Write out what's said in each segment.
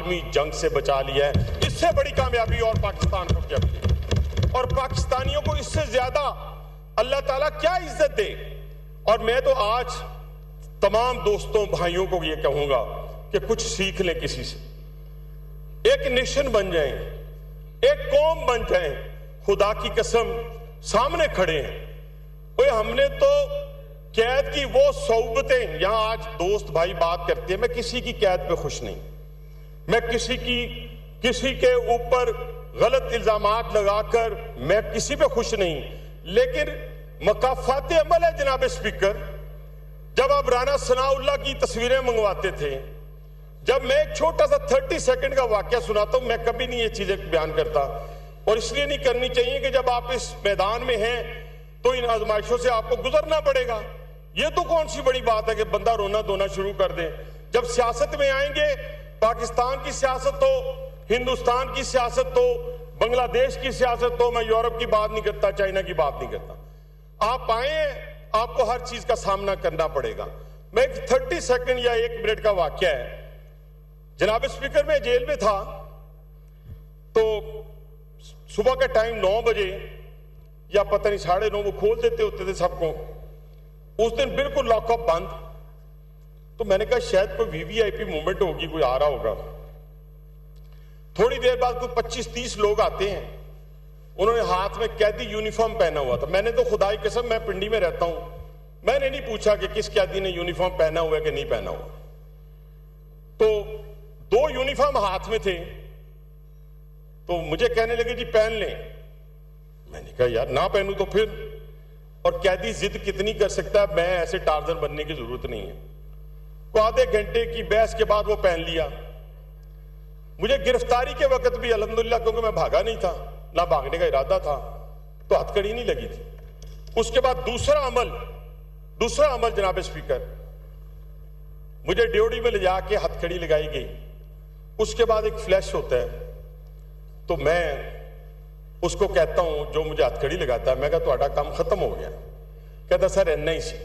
عالمی جنگ سے بچا لیا ہے. اس سے بڑی کامیابی اور پاکستان کو کیا ملے, اور پاکستانیوں کو اس سے زیادہ اللہ تعالیٰ کیا عزت دے. اور میں تو آج تمام دوستوں بھائیوں کو یہ کہوں گا کہ کچھ سیکھ لیں کسی سے, ایک نیشن بن جائیں, ایک قوم بن جائیں. خدا کی قسم سامنے کھڑے ہیں. ہم نے تو قید کی وہ صحبتیں, یہاں آج دوست بھائی بات کرتے ہیں, میں کسی کی قید پہ خوش نہیں, میں کسی کے اوپر غلط الزامات لگا کر میں کسی پہ خوش نہیں. لیکن مکافات عمل ہے جناب اسپیکر. جب آپ رانا ثناء اللہ کی تصویریں منگواتے تھے, جب میں ایک چھوٹا سا 30 سیکنڈ کا واقعہ سناتا ہوں, میں کبھی نہیں یہ چیزیں بیان کرتا, اور اس لیے نہیں کرنی چاہیے کہ جب آپ اس میدان میں ہیں تو ان آزمائشوں سے آپ کو گزرنا پڑے گا. یہ تو کون سی بڑی بات ہے کہ بندہ رونا دھونا شروع کر دے. جب سیاست میں آئیں گے, پاکستان کی سیاست ہو, ہندوستان کی سیاست ہو, بنگلہ دیش کی سیاست ہو, میں یورپ کی بات نہیں کرتا, چائنا کی بات نہیں کرتا, آپ آئیں, آپ کو ہر چیز کا سامنا کرنا پڑے گا. میں ایک 30 سیکنڈ یا 1 منٹ کا واقعہ ہے. جناب اسپیکر, میں جیل میں تھا تو صبح کا ٹائم 9 بجے یا پتہ نہیں 9:30 وہ کھول دیتے ہوتے تھے سب کو. اس دن بالکل لاک اپ بند. تو میں نے کہا شاید کوئی وی وی آئی پی موومنٹ ہوگی, کوئی آ رہا ہوگا. تھوڑی دیر بعد کوئی 25-30 لوگ آتے ہیں, انہوں نے ہاتھ میں قیدی یونیفارم پہنا ہوا تھا. میں نے تو خدا کی قسم, میں پنڈی میں رہتا ہوں, میں نے نہیں پوچھا کہ کس قیدی نے یونیفارم پہنا ہوا ہے کہ نہیں پہنا ہوا. تو 2 یونیفارم ہاتھ میں تھے, تو مجھے کہنے لگے جی پہن لیں. میں نے کہا یار نہ پہنوں تو پھر, اور قیدی ضد کتنی کر سکتا ہے, میں ایسے ٹارزن بننے کی ضرورت نہیں ہے. کو آدھے گھنٹے کی بحث کے بعد وہ پہن لیا. مجھے گرفتاری کے وقت بھی الحمدللہ, کیونکہ میں بھاگا نہیں تھا, نہ بھاگنے کا ارادہ تھا, تو ہتھکڑی نہیں لگی تھی. اس کے بعد دوسرا عمل جناب اسپیکر, مجھے ڈیوڑی میں لے جا کے ہتھکڑی لگائی گئی. اس کے بعد ایک فلیش ہوتا ہے, تو میں اس کو کہتا ہوں جو مجھے ہتھکڑی لگاتا ہے, میں کہا تہاڈا کام ختم ہو گیا. کہتا سر اینا ہی سی.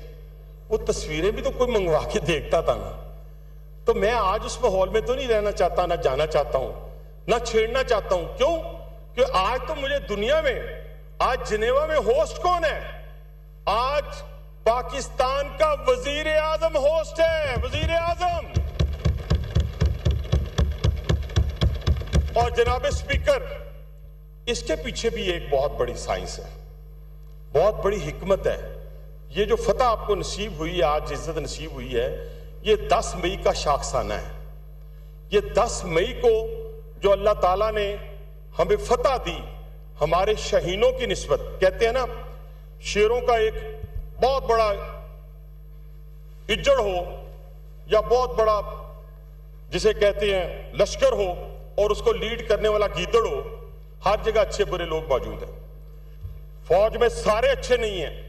وہ تصویریں بھی تو کوئی منگوا کے دیکھتا تھا نا. تو میں آج اس ماحول میں تو نہیں رہنا چاہتا, نہ جانا چاہتا ہوں, نہ چھیڑنا چاہتا ہوں. کیوں کہ آج تو مجھے دنیا میں, آج جنیوا میں ہوسٹ کون ہے؟ آج پاکستان کا وزیر اعظم ہوسٹ ہے, وزیر اعظم. اور جناب اسپیکر, اس کے پیچھے بھی ایک بہت بڑی سائنس ہے, بہت بڑی حکمت ہے. یہ جو فتح آپ کو نصیب ہوئی ہے, آج عزت نصیب ہوئی ہے, یہ 10 مئی کا شاخسانہ ہے. یہ 10 مئی کو جو اللہ تعالیٰ نے ہمیں فتح دی, ہمارے شہینوں کی نسبت, کہتے ہیں نا شیروں کا ایک بہت بڑا اجڑ ہو یا بہت بڑا جسے کہتے ہیں لشکر ہو, اور اس کو لیڈ کرنے والا گیدڑ ہو, ہر جگہ اچھے برے لوگ موجود ہیں. فوج میں سارے اچھے نہیں ہیں,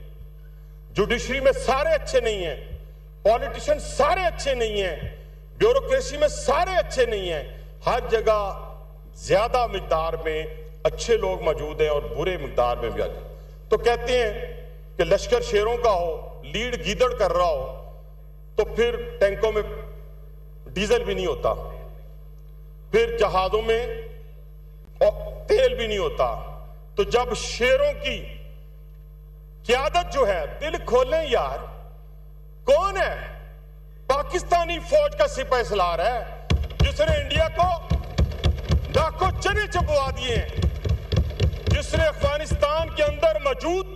جوڈیشری میں سارے اچھے نہیں ہیں, پولیٹیشن سارے اچھے نہیں ہیں, بیوروکریسی میں سارے اچھے نہیں ہیں. ہر جگہ زیادہ مقدار میں اچھے لوگ موجود ہیں اور برے مقدار میں بھی. تو کہتے ہیں کہ لشکر شیروں کا ہو, لیڈ گیدڑ کر رہا ہو, تو پھر ٹینکوں میں ڈیزل بھی نہیں ہوتا, پھر جہازوں میں تیل بھی نہیں ہوتا. تو جب شیروں کی قیادت جو ہے, دل کھولیں یار, کون ہے؟ پاکستانی فوج کا سپاہ سالار ہے, جس نے انڈیا کو لاکھوں چنے چبوا دیے ہیں, جس نے افغانستان کے اندر موجود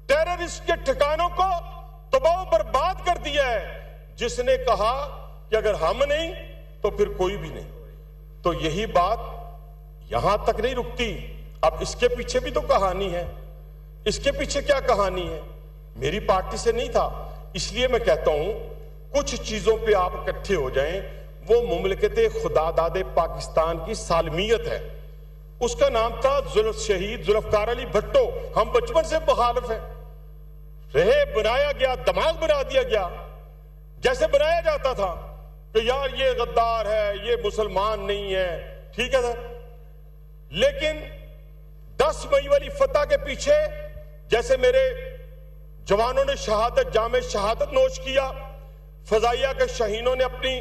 ٹیررسٹ کے ٹھکانوں کو تباہ و برباد کر دیا ہے, جس نے کہا کہ اگر ہم نہیں تو پھر کوئی بھی نہیں. تو یہی بات یہاں تک نہیں رکتی, اب اس کے پیچھے بھی تو کہانی ہے. اس کے پیچھے کیا کہانی ہے؟ میری پارٹی سے نہیں تھا. اس لیے میں کہتا ہوں کچھ چیزوں پہ آپ اکٹھے ہو جائیں. وہ مملکت خدا داد پاکستان کی سالمیت ہے. اس کا نام تھا شہید ذوالفقار علی بھٹو. ہم بچپن سے مخالف ہیں رہے, بنایا گیا, دماغ بنا دیا گیا, جیسے بنایا جاتا تھا کہ یار یہ غدار ہے, یہ مسلمان نہیں ہے. ٹھیک ہے سر, لیکن 10 مئی والی فتح کے پیچھے جیسے میرے جوانوں نے شہادت, جام شہادت نوش کیا, فضائیہ کے شہینوں نے اپنی